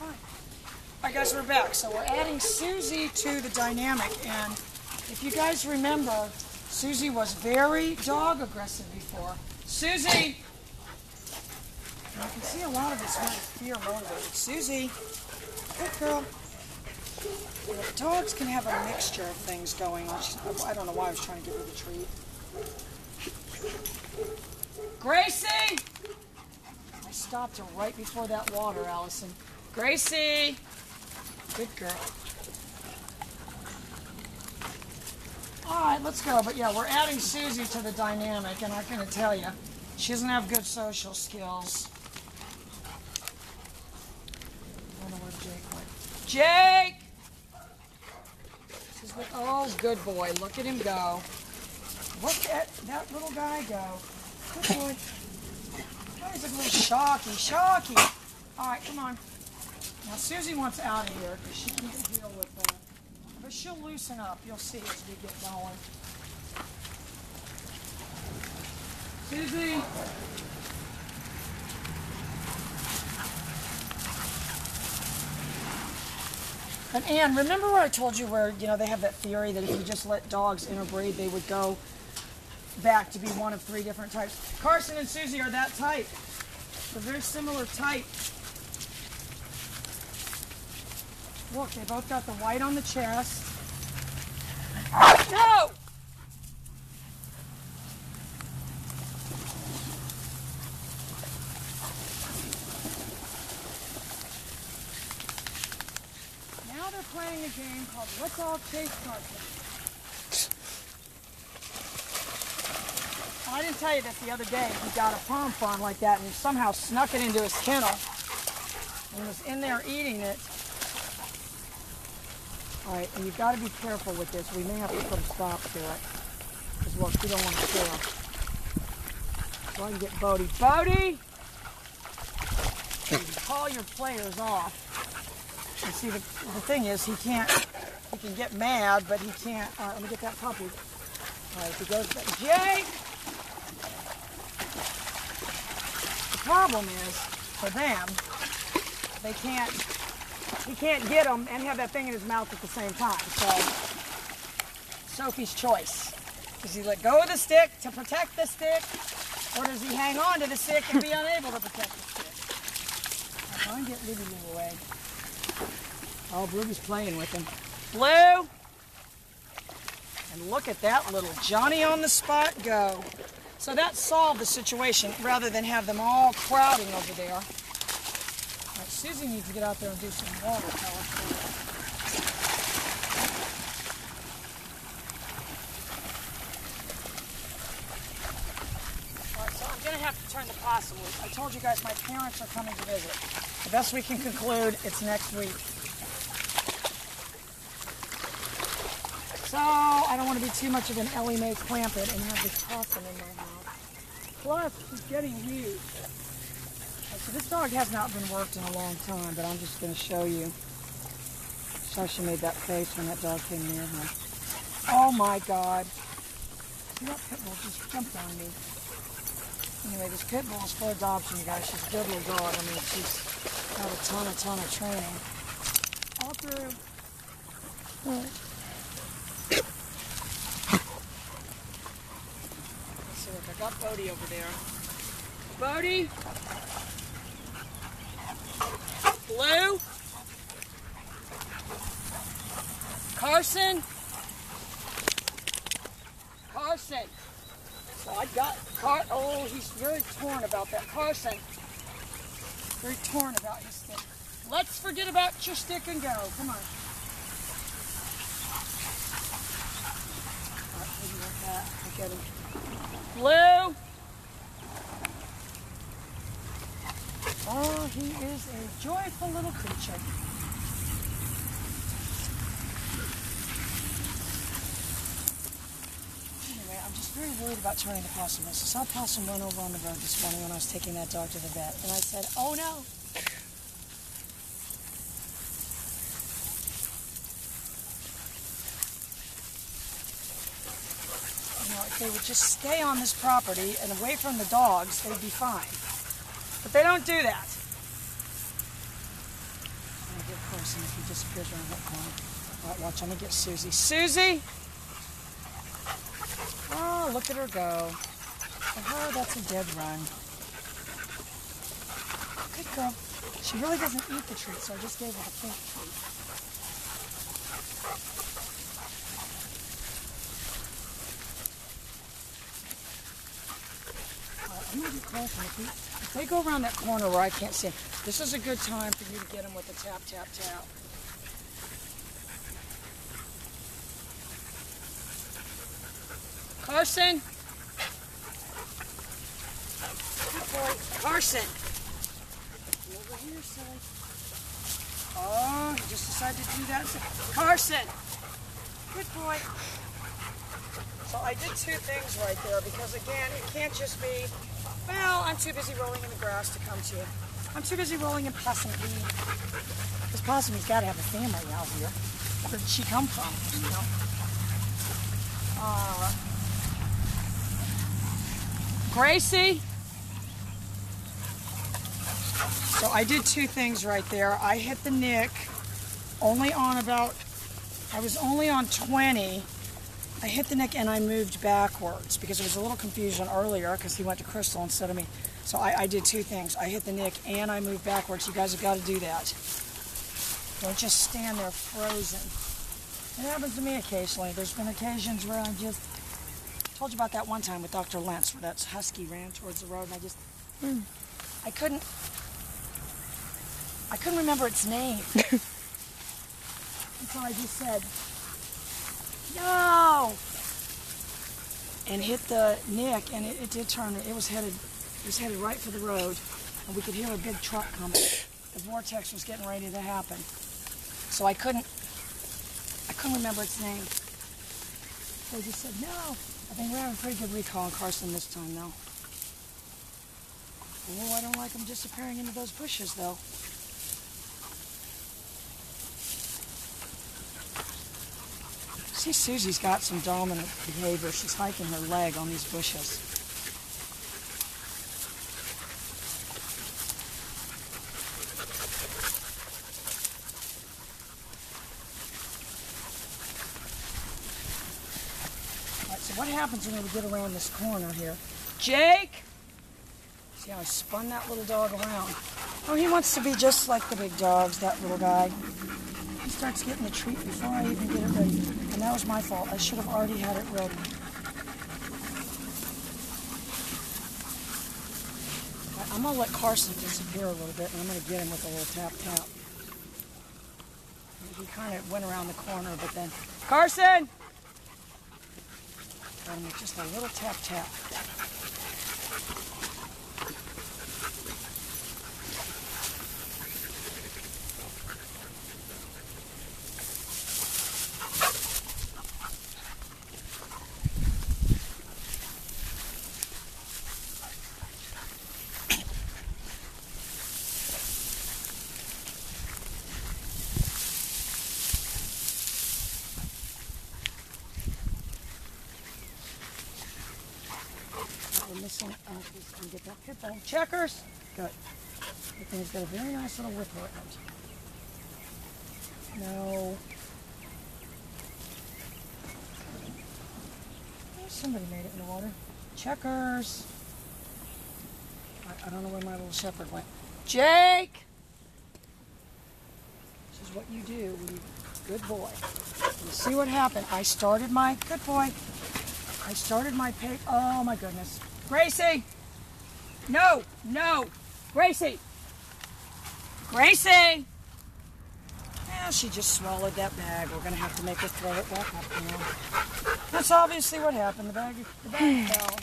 fine. All right, guys, we're back. So we're adding Susie to the dynamic, and if you guys remember, Susie was very dog aggressive before. Susie! And you can see a lot of it's very fear motivated. Susie, good girl. Dogs can have a mixture of things going on. I don't know why I was trying to give her the treat. Gracie! I stopped her right before that water, Allison. Gracie! Good girl. All right, let's go. But yeah, we're adding Susie to the dynamic, and I'm going to tell you, she doesn't have good social skills. I don't know where Jake went. Jake! Oh, good boy. Look at him go. Look at that little guy go. Good boy. Oh, he's a little shocky. All right, come on. Now, Susie wants out of here because she can't deal with that. But she'll loosen up. You'll see as we get going. Susie! And Ann, remember where I told you where, you know, they have that theory that if you just let dogs interbreed, they would go back to be one of 3 different types. Carson and Susie are that type. They're very similar type. Look, they both got the white on the chest. No! Now they're playing a game called Let's All Chase Carson. I didn't tell you this the other day. He got a pom farm like that and he somehow snuck it into his kennel and was in there eating it. All right, and you've got to be careful with this. We may have to put a stop to it. Because, look, we don't want to kill him. So I can get Bodhi. Bodhi! You can call your players off. And see, the thing is, he can get mad, but he can't. All right, let me get that puppy. All right, he goes back. Jake! The problem is, for them, he can't get them and have that thing in his mouth at the same time. So, Sophie's choice. Does he let go of the stick to protect the stick, or does he hang on to the stick and be unable to protect the stick? I'm going to get Libby away. Oh, Ruby's playing with him. Bleu! And look at that little Johnny on the spot go. So that solved the situation rather than have them all crowding over there. All right, Susie needs to get out there and do some watercolor for it. All right, so I'm going to have to turn the possum loose. I told you guys my parents are coming to visit. The best we can conclude, it's next week. So I don't want to be too much of an Ellie Mae Clampett and have this possum in my house. Plus, she's getting huge. So this dog has not been worked in a long time, but I'm just going to show you. So she made that face when that dog came near her. Oh my God. See that pit bull just jumped on me. Anyway, this pit bull is for adoption, you guys. She's a good little dog. I mean, she's got a ton of training. All through. So look, I got Bodhi over there. Bodhi? Bleu? Carson? Carson. So I got oh, he's very torn about that. Carson. Very torn about his stick. Let's forget about your stick and go. Come on. Alright, maybe like that. Look at him. Bleu. Oh, he is a joyful little creature. Anyway, I'm just very worried about turning the possum loose. I saw a possum run over on the road this morning when I was taking that dog to the vet, and I said, oh no. You know, if they would just stay on this property and away from the dogs, they'd be fine. But they don't do that. get Carson if he disappears around that corner. All right, watch. I'm going to get Susie. Susie! Oh, look at her go. For her, that's a dead run. Good girl. She really doesn't eat the treat, so I just gave her the pink treat. I'm going to get Carson. If they go around that corner where I can't see them, this is a good time for you to get them with the tap, tap, tap. Carson! Good boy. Carson! Come over here, silly. Oh, he just decided to do that. Carson! Good boy. So I did two things right there because, again, it can't just be, well, I'm too busy rolling in the grass to come to you. I'm too busy rolling in possum weed. This possum has got to have a family out here. Where did she come from, you know? Gracie? So I did two things right there. I hit the nick only on about, I was only on 20. I hit the nick and I moved backwards because there was a little confusion earlier because he went to Crystal instead of me. So I did two things. I hit the nick and I moved backwards. You guys have got to do that. Don't just stand there frozen. It happens to me occasionally. There's been occasions where I'm just, I told you about that one time with Dr. Lentz where that husky ran towards the road and I just, I couldn't remember its name. And so I just said, no! And hit the nick, and it did turn. It was headed right for the road, and we could hear a big truck coming. The vortex was getting ready to happen. So I couldn't remember its name. So I just said, no. I think we're having a pretty good recall on Carson this time, though. Oh, I don't like him disappearing into those bushes, though. See, Susie's got some dominant behavior. She's hiking her leg on these bushes. All right, so what happens when we get around this corner here? Jake! See how I spun that little dog around? Oh, he wants to be just like the big dogs, that little guy. He starts getting the treat before I even get it ready. And that was my fault. I should have already had it ready. I'm going to let Carson disappear a little bit, and I'm going to get him with a little tap-tap. He kind of went around the corner, but then... Carson! Got him with just a little tap-tap. Missing, just gonna get that pit bull. Checkers! Good. Good thing he's got a very nice little whip around. No. Oh, somebody made it in the water. Checkers! I don't know where my little shepherd went. Jake! This is what you do when you, good boy. You see what happened? I started my, good boy. I started my pig, oh my goodness. Gracie! No! No! Gracie! Gracie! Yeah, she just swallowed that bag. We're going to have to make her throw it back up, you know. That's obviously what happened. The bag fell.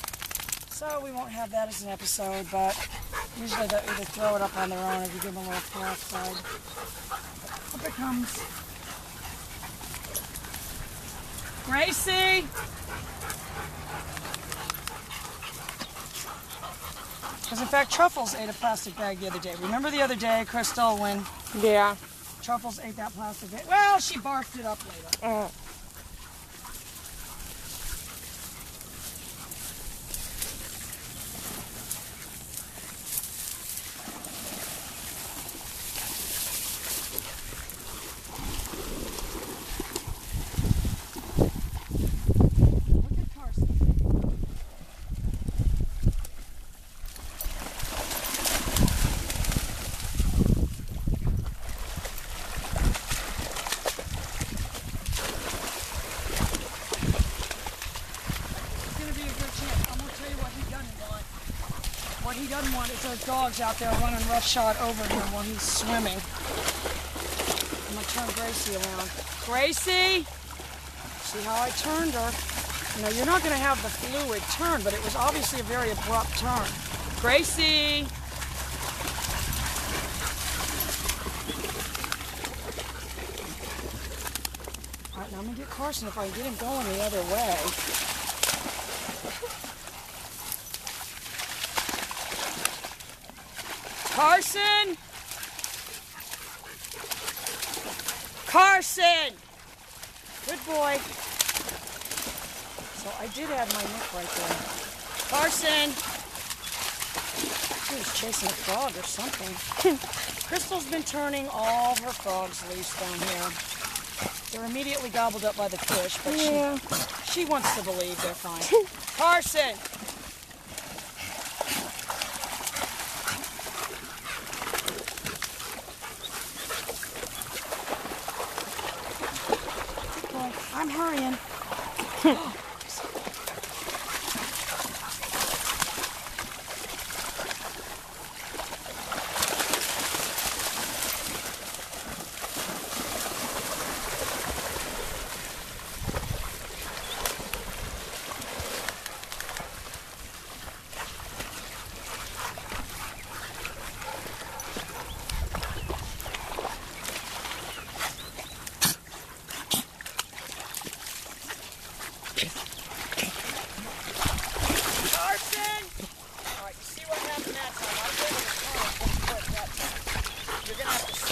So we won't have that as an episode, but usually they'll either throw it up on their own or you give them a little throw outside. Up it comes. Gracie! Because, in fact, Truffles ate a plastic bag the other day. Remember the other day, Crystal, when Truffles ate that plastic bag? Well, she barfed it up later. those dogs out there running roughshod over him while he's swimming. I'm going to turn Gracie around. Gracie! See how I turned her? You know, you're not going to have the fluid turn, but it was obviously a very abrupt turn. Gracie! All right, now I'm going to get Carson if I can get him going the other way. Carson! Carson! Good boy. So I did have my nick right there. Carson! She was chasing a frog or something. Crystal's been turning all her frogs loose down here. They're immediately gobbled up by the fish, but she wants to believe they're fine. Carson! I'm hurrying.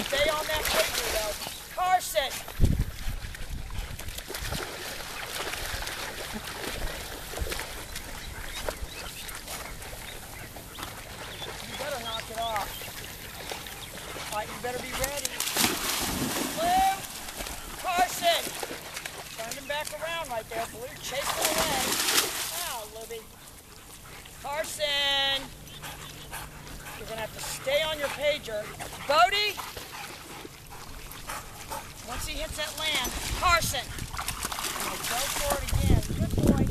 Stay on that paper, though. Carson! You better knock it off. All right, you better be ready. Bleu! Carson! Turned him back around right there. Bleu chasing away. Now, Libby. Carson! You're going to have to stay on your pager. Bodhi! Once he hits that land, Carson! Go for it again. Good boy.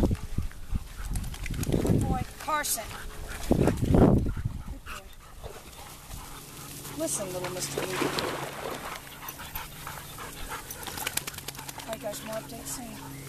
Good boy. Carson. Good boy. Listen, little Mr. Lee. All right, guys, more updates soon.